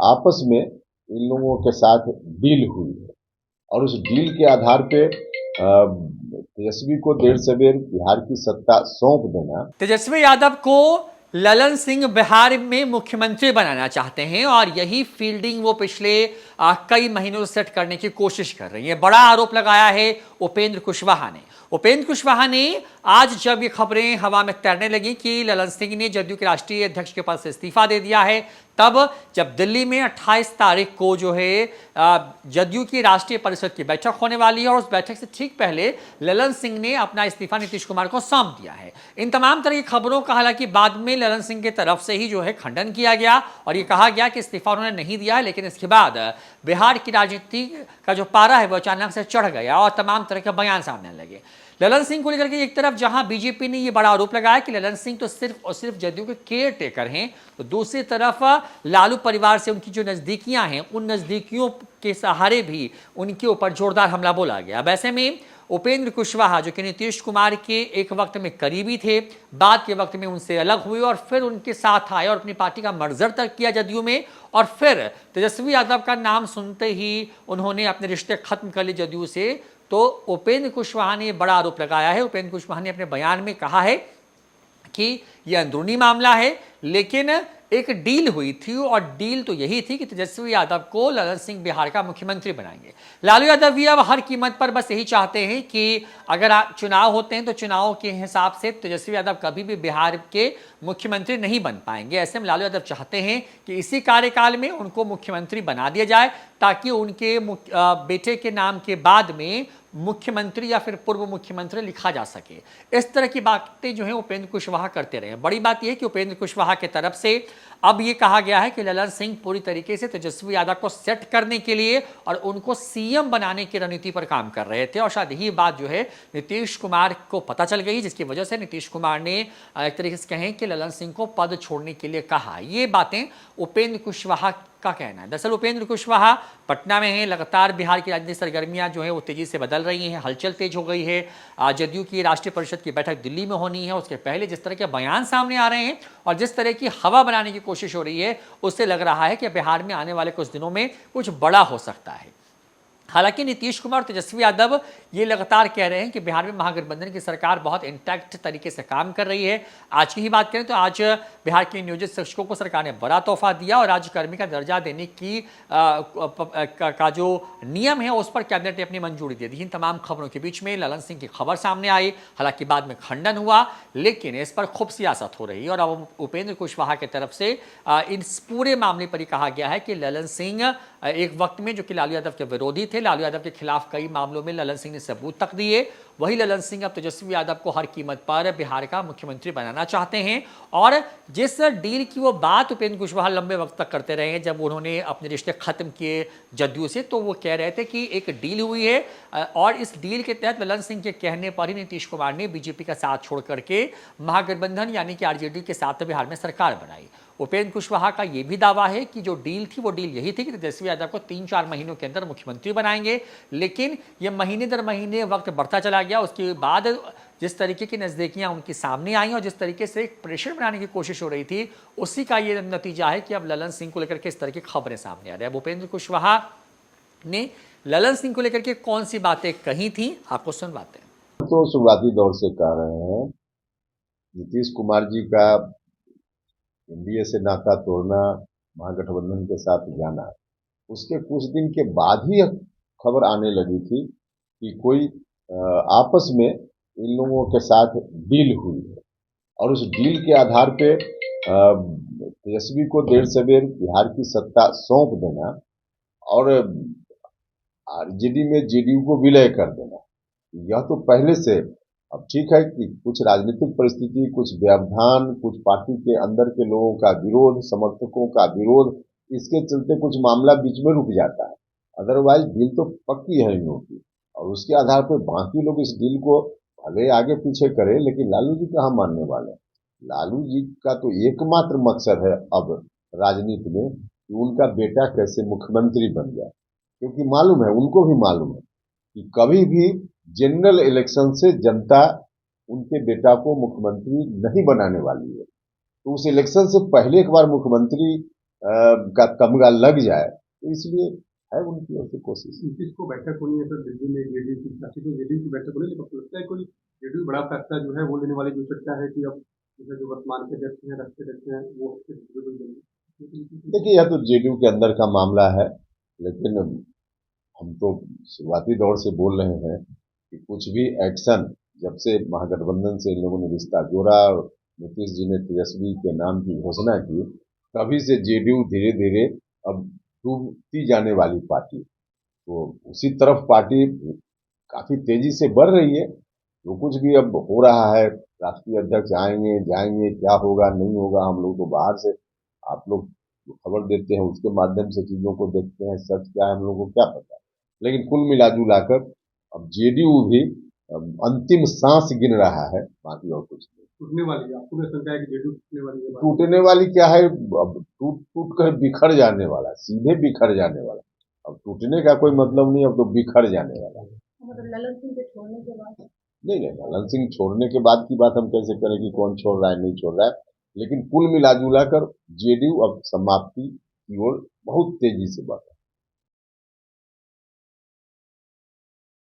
आपस में इन लोगों के साथ डील हुई है और उस डील के आधार पे तेजस्वी को देर सवेर बिहार की सत्ता सौंप देना। तेजस्वी यादव को ललन सिंह बिहार में मुख्यमंत्री बनाना चाहते हैं और यही फील्डिंग वो पिछले कई महीनों से सेट करने की कोशिश कर रही है। बड़ा आरोप लगाया है उपेंद्र कुशवाहा ने। उपेंद्र कुशवाहा ने आज जब ये खबरें हवा में तैरने लगी कि ललन सिंह ने जदयू के राष्ट्रीय अध्यक्ष के पद से इस्तीफा दे दिया है, तब जब दिल्ली में 28 तारीख को जो है जदयू की राष्ट्रीय परिषद की बैठक होने वाली है और उस बैठक से ठीक पहले ललन सिंह ने अपना इस्तीफा नीतीश कुमार को सौंप दिया है। इन तमाम तरह की खबरों का हालांकि बाद में ललन सिंह की तरफ से ही जो है खंडन किया गया और ये कहा गया कि इस्तीफा उन्होंने नहीं दिया है, लेकिन इसके बाद बिहार की राजनीति का जो पारा है वो अचानक से चढ़ गया और तमाम तरह के बयान सामने आने लगे। ललन सिंह को लेकर के एक तरफ जहां बीजेपी ने यह बड़ा आरोप लगाया कि ललन सिंह तो सिर्फ और सिर्फ जदयू के केयर टेकर हैं, तो दूसरी तरफ लालू परिवार से उनकी जो नजदीकियां हैं उन नजदीकियों के सहारे भी उनके ऊपर जोरदार हमला बोला गया। वैसे में उपेंद्र कुशवाहा जो कि नीतीश कुमार के एक वक्त में करीबी थे, बाद के वक्त में उनसे अलग हुए और फिर उनके साथ आए और अपनी पार्टी का मर्जर तक किया जदयू में, और फिर तेजस्वी यादव का नाम सुनते ही उन्होंने अपने रिश्ते खत्म कर लिए जदयू से। तो उपेंद्र कुशवाहा ने बड़ा आरोप लगाया है। उपेंद्र कुशवाहा ने अपने बयान में कहा है कि यह अंदरूनी मामला है, लेकिन एक डील हुई थी और डील तो यही थी कि तेजस्वी यादव को ललन सिंह बिहार का मुख्यमंत्री बनाएंगे। लालू यादव भी अब हर कीमत पर बस यही चाहते हैं कि अगर चुनाव होते हैं तो चुनाव के हिसाब से तेजस्वी यादव कभी भी बिहार के मुख्यमंत्री नहीं बन पाएंगे। ऐसे में लालू यादव चाहते हैं कि इसी कार्यकाल में उनको मुख्यमंत्री बना दिया जाए ताकि उनके बेटे के नाम के बाद में मुख्यमंत्री या फिर पूर्व मुख्यमंत्री लिखा जा सके। इस तरह की बातें जो है उपेंद्र कुशवाहा करते रहे। बड़ी बात यह है कि उपेंद्र कुशवाहा की तरफ से अब यह कहा गया है कि ललन सिंह पूरी तरीके से तेजस्वी यादव को सेट करने के लिए और उनको सीएम बनाने की रणनीति पर काम कर रहे थे और शायद यही बात जो है नीतीश कुमार को पता चल गई, जिसकी वजह से नीतीश कुमार ने एक तरीके से कहें कि ललन सिंह को पद छोड़ने के लिए कहा। ये बातें उपेंद्र कुशवाहा का कहना है। दरअसल उपेंद्र कुशवाहा पटना में हैं। लगातार बिहार की राजनीतिक सरगर्मियां जो है वो तेजी से बदल रही हैं, हलचल तेज हो गई है। जदयू की राष्ट्रीय परिषद की बैठक दिल्ली में होनी है, उसके पहले जिस तरह के बयान सामने आ रहे हैं और जिस तरह की हवा बनाने की कोशिश हो रही है, उससे लग रहा है कि बिहार में आने वाले कुछ दिनों में कुछ बड़ा हो सकता है। हालांकि नीतीश कुमार और तेजस्वी यादव ये लगातार कह रहे हैं कि बिहार में महागठबंधन की सरकार बहुत इंटैक्ट तरीके से काम कर रही है। आज की ही बात करें तो आज बिहार के नियोजित शिक्षकों को सरकार ने बड़ा तोहफा दिया और राज्यकर्मी का दर्जा देने की का जो नियम है उस पर कैबिनेट ने अपनी मंजूरी दे दी। इन तमाम खबरों के बीच में ललन सिंह की खबर सामने आई, हालांकि बाद में खंडन हुआ, लेकिन इस पर खूब सियासत हो रही है और अब उपेंद्र कुशवाहा की तरफ से इस पूरे मामले पर ही कहा गया है कि ललन सिंह एक वक्त में जो कि लालू यादव के विरोधी थे, लालू यादव के खिलाफ कई मामलों में ललन सिंह ने सबूत तक दिए, वही ललन सिंह अब तेजस्वी यादव को हर कीमत पर बिहार का मुख्यमंत्री बनाना चाहते हैं। और जिस डील की वो बात उपेंद्र कुशवाहा लंबे वक्त तक करते रहे हैं, जब उन्होंने अपने रिश्ते खत्म किए जदयू से, तो वो कह रहे थे कि एक डील हुई है और इस डील के तहत ललन सिंह के कहने पर ही नीतीश कुमार ने बीजेपी का साथ छोड़ करके महागठबंधन यानी कि आरजेडी के साथ बिहार में सरकार बनाई। उपेंद्र कुशवाहा का यह भी दावा है कि जो डील थी वो डील यही थी कि तेजस्वी यादव को 3-4 महीनों के अंदर मुख्यमंत्री बनाएंगे, लेकिन ये महीने दर महीने वक्त बढ़ता चला गया। उसके बाद जिस तरीके की नज़दीकियां उनके सामने आई और जिस तरीके से एक प्रेशर बनाने की कोशिश हो रही थी, उसी का ये नतीजा है कि अब ललन सिंह को लेकर के इस तरह की खबरें सामने आ रही है। अब उपेंद्र कुशवाहा ने ललन सिंह को लेकर के कौन सी बातें कही थी, आपको सुनवाते हैं। तो शुरुआती दौर से कह रहे हैं नीतीश कुमार जी का एनडीए से नाता तोड़ना, महागठबंधन के साथ जाना, उसके कुछ दिन के बाद ही खबर आने लगी थी कि कोई आपस में इन लोगों के साथ डील हुई है और उस डील के आधार पे तेजस्वी को देर सवेर बिहार की सत्ता सौंप देना और आरजेडी में जेडीयू को विलय कर देना। यह तो पहले से, अब ठीक है कि कुछ राजनीतिक परिस्थिति, कुछ व्यवधान, कुछ पार्टी के अंदर के लोगों का विरोध, समर्थकों का विरोध, इसके चलते कुछ मामला बीच में रुक जाता है। अदरवाइज डील तो पक्की है इन लोगों की और उसके आधार पर बाकी लोग इस डील को भले आगे पीछे करें, लेकिन लालू जी कहाँ मानने वाले। लालू जी का तो एकमात्र मकसद है अब राजनीति में कि उनका बेटा कैसे मुख्यमंत्री बन जाए, क्योंकि मालूम है, उनको भी मालूम है कि कभी भी जनरल इलेक्शन से जनता उनके बेटा को मुख्यमंत्री नहीं बनाने वाली है। तो उस इलेक्शन से पहले एक बार मुख्यमंत्री का तमगा लग जाए, तो इसलिए है उनकी ओर से कोशिश। 29 को बैठक होनी है सर दिल्ली में जेडीयू की, काफी तो जेडीयू की बैठक होनी है, लेकिन आपको लगता है कोई जेडीयू बड़ा फैसला जो है वो लेने वाली जो चर्चा है कि अब जो वर्तमान के अध्यक्ष हैं, राष्ट्रीय अध्यक्ष हैं, वो देखिए, यह तो जेडीयू के अंदर का मामला है, लेकिन हम तो शुरुआती दौर से बोल रहे हैं कि कुछ भी एक्शन, जब से महागठबंधन से इन लोगों ने रिश्ता जोड़ा और नीतीश जी ने तेजस्वी के नाम की घोषणा की, तभी से जेडीयू धीरे धीरे अब डूबती जाने वाली पार्टी, तो उसी तरफ पार्टी काफी तेजी से बढ़ रही है। जो कुछ भी अब हो रहा है, राष्ट्रीय अध्यक्ष आएंगे जाएंगे, क्या होगा नहीं होगा, हम लोग तो बाहर से, आप लोग जो खबर देते हैं उसके माध्यम से चीजों को देखते हैं, सच क्या है हम लोगों को क्या पता। लेकिन कुल मिला जुला कर अब जेडीयू भी अंतिम सांस गिन रहा है, बाकी और कुछ नहीं। टूटने वाली है, आपको क्या शंका है कि जेडीयू टूटने वाली है? टूटने वाली क्या है, अब टूट टूट कर बिखर जाने वाला, सीधे बिखर जाने वाला। अब टूटने का कोई मतलब नहीं, अब तो बिखर जाने वाला। मतलब ललन सिंह के छोड़ने के बाद नहीं नहीं, ललन सिंह छोड़ने के बाद की बात हम कैसे करें कि कौन छोड़ रहा है नहीं छोड़ रहा है, लेकिन कुल मिला जुला कर जेडीयू अब समाप्ति की ओर बहुत तेजी से बढ़ रहा है।